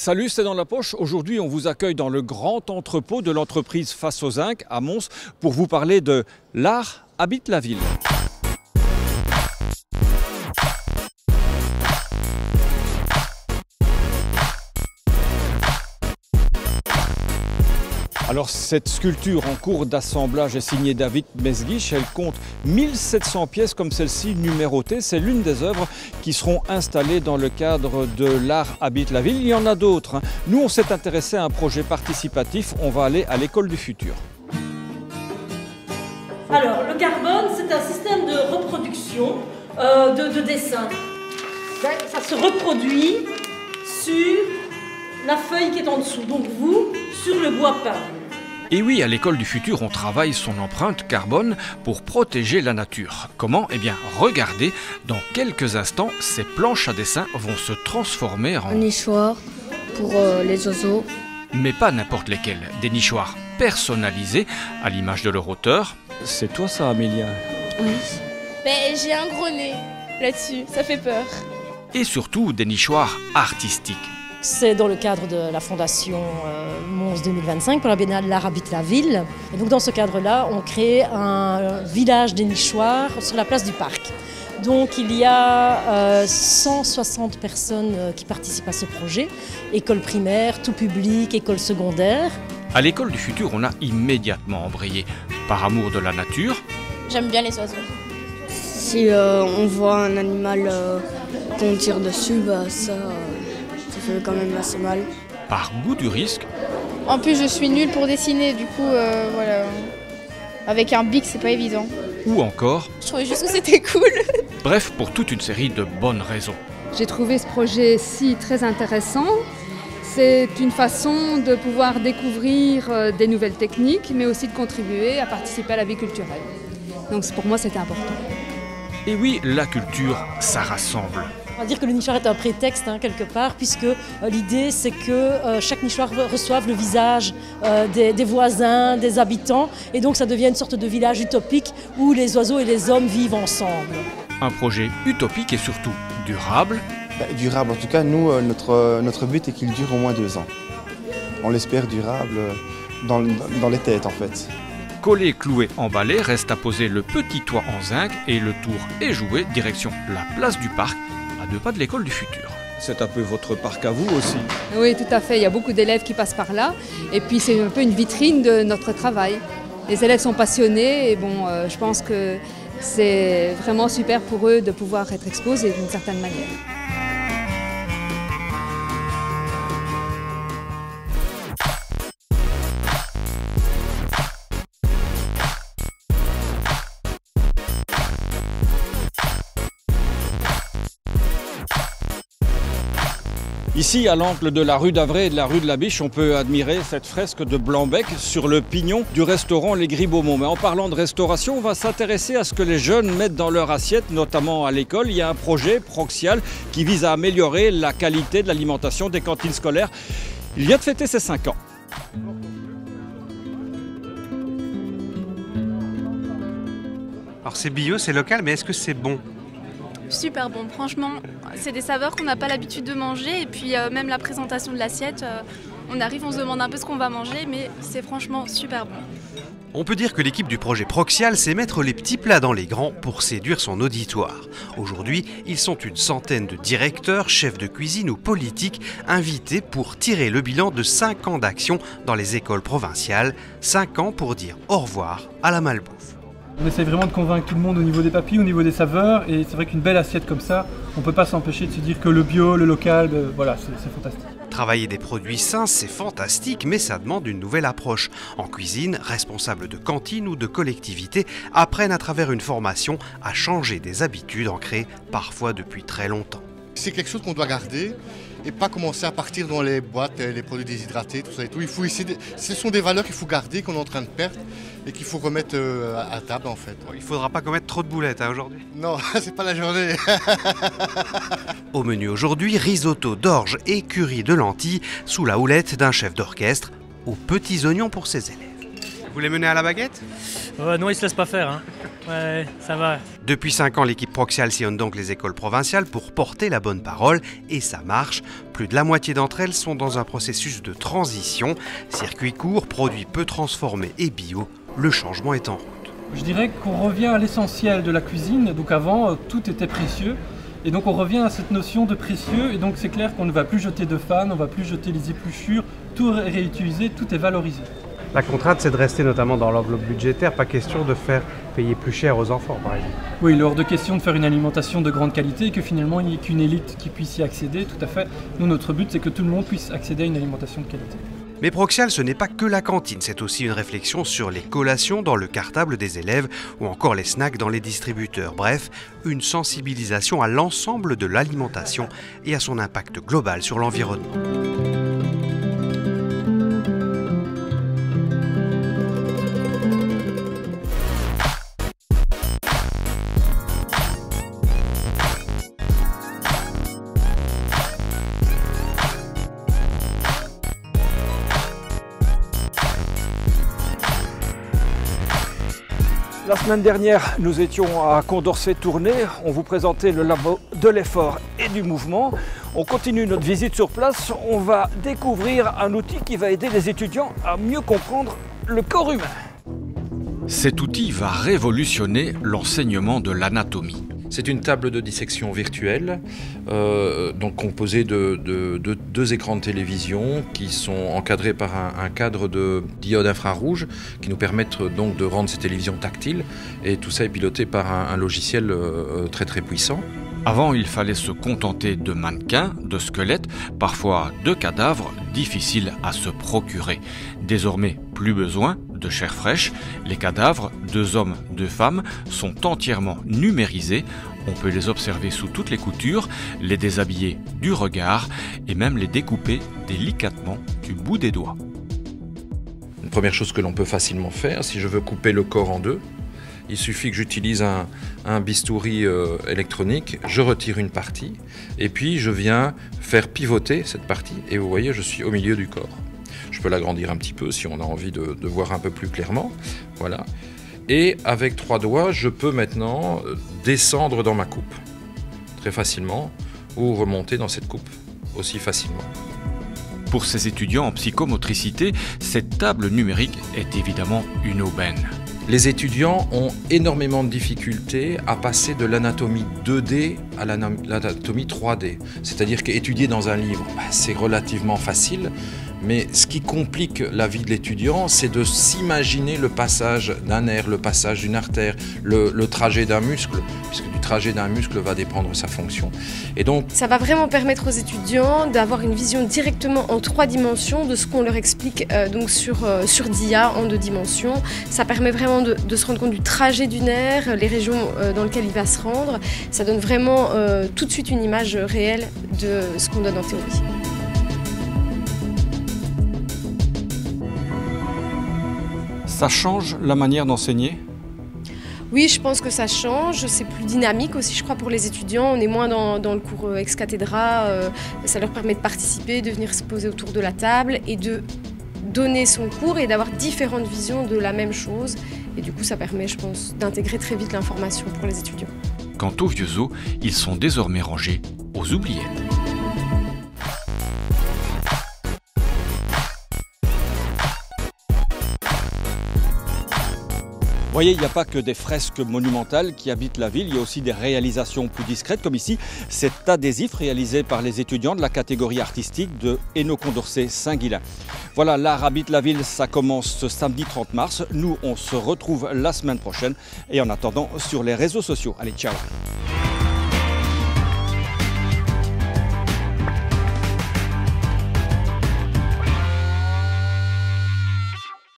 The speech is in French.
Salut, c'est dans la poche. Aujourd'hui, on vous accueille dans le grand entrepôt de l'entreprise Face au Zinc à Mons pour vous parler de l'art habite la ville. Alors cette sculpture en cours d'assemblage est signée David Mesguich. Elle compte 1700 pièces comme celle-ci numérotées. C'est l'une des œuvres qui seront installées dans le cadre de l'art habite la ville. Il y en a d'autres. Nous, on s'est intéressé à un projet participatif. On va aller à l'école du futur. Alors, le carbone, c'est un système de reproduction de dessin. Ça se reproduit sur la feuille qui est en dessous. Donc vous, sur le bois peint. Et oui, à l'école du futur, on travaille son empreinte carbone pour protéger la nature. Comment? Eh bien, regardez, dans quelques instants, ces planches à dessin vont se transformer en... nichoirs pour les oiseaux. Mais pas n'importe lesquels, des nichoirs personnalisés à l'image de leur auteur. C'est toi ça, Amélia? Oui. Mais j'ai un gros nez là-dessus, ça fait peur. Et surtout des nichoirs artistiques. C'est dans le cadre de la fondation Mons 2025 pour la Biennale L'Art habite la ville. Et donc dans ce cadre-là, on crée un village des nichoirs sur la place du parc. Donc il y a 160 personnes qui participent à ce projet. École primaire, tout public, école secondaire. À l'école du futur, on a immédiatement embrayé par amour de la nature. J'aime bien les oiseaux. Si on voit un animal qu'on tire dessus, ça fait quand même assez mal. Par goût du risque. En plus, je suis nulle pour dessiner, du coup, voilà. Avec un bic, c'est pas évident. Ou encore... Je trouvais juste que c'était cool. Bref, pour toute une série de bonnes raisons. J'ai trouvé ce projet-ci très intéressant. C'est une façon de pouvoir découvrir des nouvelles techniques, mais aussi de contribuer à participer à la vie culturelle. Donc pour moi, c'était important. Et oui, la culture, ça rassemble. On va dire que le nichoir est un prétexte quelque part, puisque l'idée c'est que chaque nichoir reçoive le visage des voisins, des habitants, et donc ça devient une sorte de village utopique où les oiseaux et les hommes vivent ensemble. Un projet utopique et surtout durable. Durable, en tout cas, nous, notre but est qu'il dure au moins 2 ans. On l'espère durable dans les têtes, en fait. Collé, cloué, emballé, reste à poser le petit toit en zinc et le tour est joué direction la place du parc, à 2 pas de l'école du futur. C'est un peu votre parc à vous aussi? Oui, tout à fait. Il y a beaucoup d'élèves qui passent par là. Et puis c'est un peu une vitrine de notre travail. Les élèves sont passionnés et je pense que c'est vraiment super pour eux de pouvoir être exposés d'une certaine manière. Ici, à l'angle de la rue d'Avray et de la rue de la Biche, on peut admirer cette fresque de Blanc-Bec sur le pignon du restaurant Les Gris Beaumont. Mais en parlant de restauration, on va s'intéresser à ce que les jeunes mettent dans leur assiette, notamment à l'école. Il y a un projet Proxial qui vise à améliorer la qualité de l'alimentation des cantines scolaires. Il vient de fêter ses 5 ans. Alors c'est bio, c'est local, mais est-ce que c'est bon? Super bon, franchement, c'est des saveurs qu'on n'a pas l'habitude de manger et puis même la présentation de l'assiette, on arrive, on se demande un peu ce qu'on va manger, mais c'est franchement super bon. On peut dire que l'équipe du projet Proxial sait mettre les petits plats dans les grands pour séduire son auditoire. Aujourd'hui, ils sont une centaine de directeurs, chefs de cuisine ou politiques invités pour tirer le bilan de 5 ans d'action dans les écoles provinciales. 5 ans pour dire au revoir à la malbouffe. On essaie vraiment de convaincre tout le monde au niveau des papilles, au niveau des saveurs, et c'est vrai qu'une belle assiette comme ça, on ne peut pas s'empêcher de se dire que le bio, le local, voilà, c'est fantastique. Travailler des produits sains, c'est fantastique, mais ça demande une nouvelle approche. En cuisine, responsables de cantine ou de collectivité apprennent à travers une formation à changer des habitudes ancrées parfois depuis très longtemps. C'est quelque chose qu'on doit garder et pas commencer à partir dans les boîtes, les produits déshydratés, tout ça et tout. Il faut essayer ce sont des valeurs qu'il faut garder, qu'on est en train de perdre et qu'il faut remettre à table en fait. Il ne faudra pas commettre trop de boulettes aujourd'hui. Non, c'est pas la journée. Au menu aujourd'hui, risotto d'orge et curry de lentilles sous la houlette d'un chef d'orchestre aux petits oignons pour ses élèves. Vous les menez à la baguette? Non, ils se laissent pas faire. Hein. Ouais, ça va. Depuis 5 ans, l'équipe Proxial sillonne donc les écoles provinciales pour porter la bonne parole. Et ça marche. Plus de la moitié d'entre elles sont dans un processus de transition. Circuit court, produits peu transformés et bio. Le changement est en route. Je dirais qu'on revient à l'essentiel de la cuisine. Donc avant, tout était précieux. Et donc on revient à cette notion de précieux. Et donc c'est clair qu'on ne va plus jeter de fan, on ne va plus jeter les épluchures. Tout est réutilisé, tout est valorisé. La contrainte, c'est de rester notamment dans l'enveloppe budgétaire, pas question de faire payer plus cher aux enfants, par exemple. Oui, il est hors de question de faire une alimentation de grande qualité et que finalement il n'y ait qu'une élite qui puisse y accéder, tout à fait. Nous, notre but, c'est que tout le monde puisse accéder à une alimentation de qualité. Mais Proxial, ce n'est pas que la cantine, c'est aussi une réflexion sur les collations dans le cartable des élèves ou encore les snacks dans les distributeurs. Bref, une sensibilisation à l'ensemble de l'alimentation et à son impact global sur l'environnement. La semaine dernière, nous étions à Condorcet-Tournai. On vous présentait le labo de l'effort et du mouvement. On continue notre visite sur place. On va découvrir un outil qui va aider les étudiants à mieux comprendre le corps humain. Cet outil va révolutionner l'enseignement de l'anatomie. C'est une table de dissection virtuelle, donc composée de 2 écrans de télévision qui sont encadrés par un cadre de diodes infrarouges qui nous permettent donc de rendre ces télévisions tactiles, et tout ça est piloté par un logiciel très très puissant. Avant, il fallait se contenter de mannequins, de squelettes, parfois de cadavres difficiles à se procurer. Désormais, plus besoin de chair fraîche. Les cadavres, 2 hommes, 2 femmes, sont entièrement numérisés. On peut les observer sous toutes les coutures, les déshabiller du regard et même les découper délicatement du bout des doigts. Une première chose que l'on peut facilement faire, si je veux couper le corps en 2, il suffit que j'utilise un bistouri électronique, je retire une partie et puis je viens faire pivoter cette partie et vous voyez, je suis au milieu du corps. Je peux l'agrandir un petit peu si on a envie de voir un peu plus clairement. Voilà. Et avec 3 doigts, je peux maintenant descendre dans ma coupe très facilement ou remonter dans cette coupe aussi facilement. Pour ces étudiants en psychomotricité, cette table numérique est évidemment une aubaine. Les étudiants ont énormément de difficultés à passer de l'anatomie 2D à l'anatomie 3D. C'est-à-dire qu'étudier dans un livre, c'est relativement facile, mais ce qui complique la vie de l'étudiant, c'est de s'imaginer le passage d'un nerf, le passage d'une artère, le trajet d'un muscle, puisque du trajet d'un muscle va dépendre sa fonction. Et donc, ça va vraiment permettre aux étudiants d'avoir une vision directement en 3 dimensions de ce qu'on leur explique donc sur DIA en 2 dimensions. Ça permet vraiment de se rendre compte du trajet du nerf, les régions dans lesquelles il va se rendre. Ça donne vraiment tout de suite une image réelle de ce qu'on donne en théorie. Ça change la manière d'enseigner ? Oui, je pense que ça change. C'est plus dynamique aussi, je crois, pour les étudiants. On est moins dans le cours ex cathedra. Ça leur permet de participer, de venir se poser autour de la table et de donner son cours et d'avoir différentes visions de la même chose. Et du coup, ça permet, je pense, d'intégrer très vite l'information pour les étudiants. Quant aux vieux os, ils sont désormais rangés aux oubliettes. Vous voyez, il n'y a pas que des fresques monumentales qui habitent la ville, il y a aussi des réalisations plus discrètes, comme ici cet adhésif réalisé par les étudiants de la catégorie artistique de Hainaut Condorcet Saint-Guilain. Voilà, l'art habite la ville, ça commence ce samedi 30 mars. Nous, on se retrouve la semaine prochaine et en attendant sur les réseaux sociaux. Allez, ciao!